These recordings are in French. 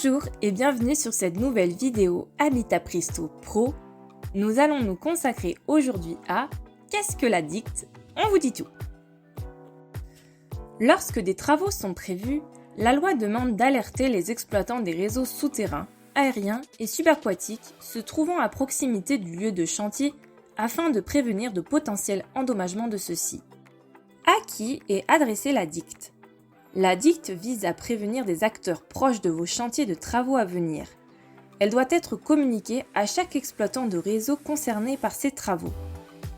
Bonjour et bienvenue sur cette nouvelle vidéo Habitat Presto Pro. Nous allons nous consacrer aujourd'hui à qu'est-ce que la dicte? On vous dit tout. Lorsque des travaux sont prévus, la loi demande d'alerter les exploitants des réseaux souterrains, aériens et subaquatiques se trouvant à proximité du lieu de chantier afin de prévenir de potentiels endommagements de ceux-ci. À qui est adressée la dicte? La dicte vise à prévenir des acteurs proches de vos chantiers de travaux à venir. Elle doit être communiquée à chaque exploitant de réseau concerné par ces travaux.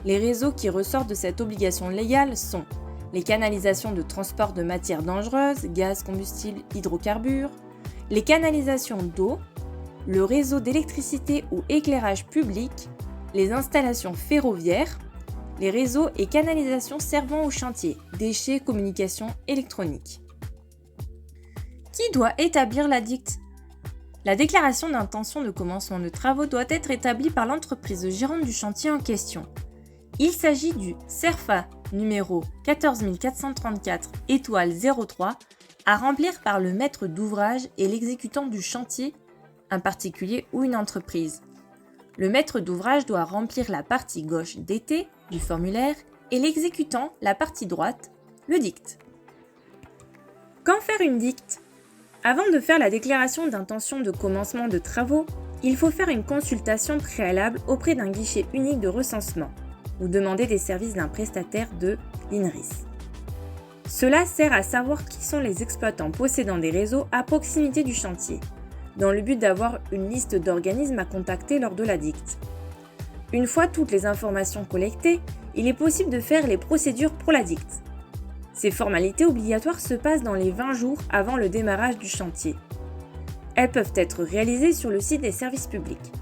Les réseaux qui ressortent de cette obligation légale sont les canalisations de transport de matières dangereuses, gaz, combustible, hydrocarbures, les canalisations d'eau, le réseau d'électricité ou éclairage public, les installations ferroviaires, les réseaux et canalisations servant au chantier, déchets, communications électroniques. Qui doit établir la dicte? La déclaration d'intention de commencement de travaux doit être établie par l'entreprise gérante du chantier en question. Il s'agit du CERFA numéro 14434 étoile 03 à remplir par le maître d'ouvrage et l'exécutant du chantier, un particulier ou une entreprise. Le maître d'ouvrage doit remplir la partie gauche DT du formulaire et l'exécutant la partie droite, le dicte. Quand faire une dicte? Avant de faire la déclaration d'intention de commencement de travaux, il faut faire une consultation préalable auprès d'un guichet unique de recensement ou demander des services d'un prestataire de l'INRIS. Cela sert à savoir qui sont les exploitants possédant des réseaux à proximité du chantier, dans le but d'avoir une liste d'organismes à contacter lors de la dicte. Une fois toutes les informations collectées, il est possible de faire les procédures pour la dicte. Ces formalités obligatoires se passent dans les 20 jours avant le démarrage du chantier. Elles peuvent être réalisées sur le site des services publics.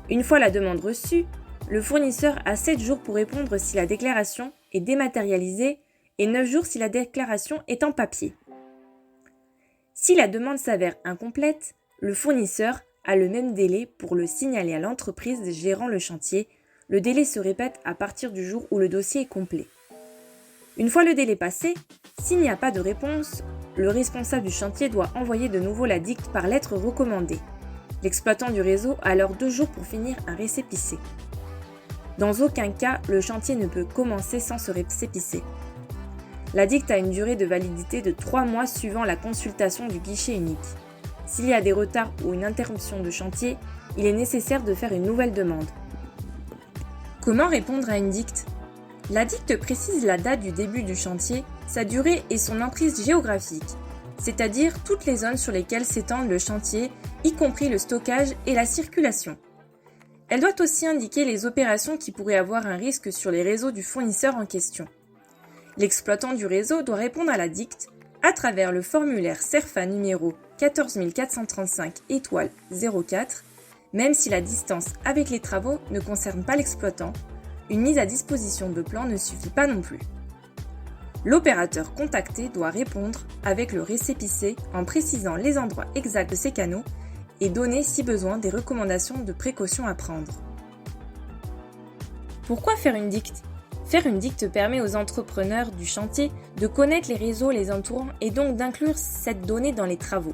Une fois la demande reçue, le fournisseur a 7 jours pour répondre si la déclaration est dématérialisée et 9 jours si la déclaration est en papier. Si la demande s'avère incomplète, le fournisseur a le même délai pour le signaler à l'entreprise gérant le chantier. Le délai se répète à partir du jour où le dossier est complet. Une fois le délai passé, s'il n'y a pas de réponse, le responsable du chantier doit envoyer de nouveau la dicte par lettre recommandée. L'exploitant du réseau a alors 2 jours pour finir un récépissé. Dans aucun cas, le chantier ne peut commencer sans ce récépissé. La dicte a une durée de validité de 3 mois suivant la consultation du guichet unique. S'il y a des retards ou une interruption de chantier, il est nécessaire de faire une nouvelle demande. Comment répondre à une dicte? La dicte précise la date du début du chantier, sa durée et son emprise géographique, c'est-à-dire toutes les zones sur lesquelles s'étend le chantier, y compris le stockage et la circulation. Elle doit aussi indiquer les opérations qui pourraient avoir un risque sur les réseaux du fournisseur en question. L'exploitant du réseau doit répondre à la dicte à travers le formulaire CERFA numéro 14435 étoile 04, même si la distance avec les travaux ne concerne pas l'exploitant, une mise à disposition de plan ne suffit pas non plus. L'opérateur contacté doit répondre avec le récépissé en précisant les endroits exacts de ces canaux et donner si besoin des recommandations de précaution à prendre. Pourquoi faire une dicte? Faire une dicte permet aux entrepreneurs du chantier de connaître les réseaux les entourant et donc d'inclure cette donnée dans les travaux.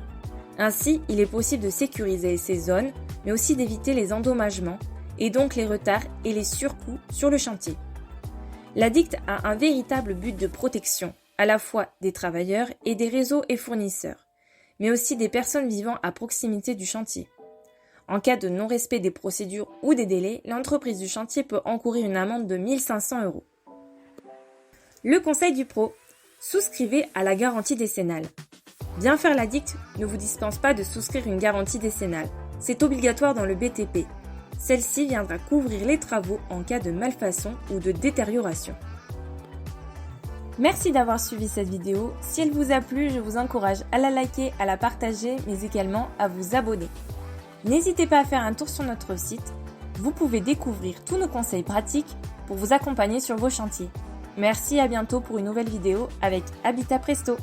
Ainsi, il est possible de sécuriser ces zones, mais aussi d'éviter les endommagements et donc les retards et les surcoûts sur le chantier. La dicte a un véritable but de protection, à la fois des travailleurs et des réseaux et fournisseurs, mais aussi des personnes vivant à proximité du chantier. En cas de non-respect des procédures ou des délais, l'entreprise du chantier peut encourir une amende de 1 500 €. Le conseil du pro. Souscrivez à la garantie décennale. Bien faire la dicte ne vous dispense pas de souscrire une garantie décennale. C'est obligatoire dans le BTP. Celle-ci viendra couvrir les travaux en cas de malfaçon ou de détérioration. Merci d'avoir suivi cette vidéo. Si elle vous a plu, je vous encourage à la liker, à la partager, mais également à vous abonner. N'hésitez pas à faire un tour sur notre site. Vous pouvez découvrir tous nos conseils pratiques pour vous accompagner sur vos chantiers. Merci, à bientôt pour une nouvelle vidéo avec Habitat Presto.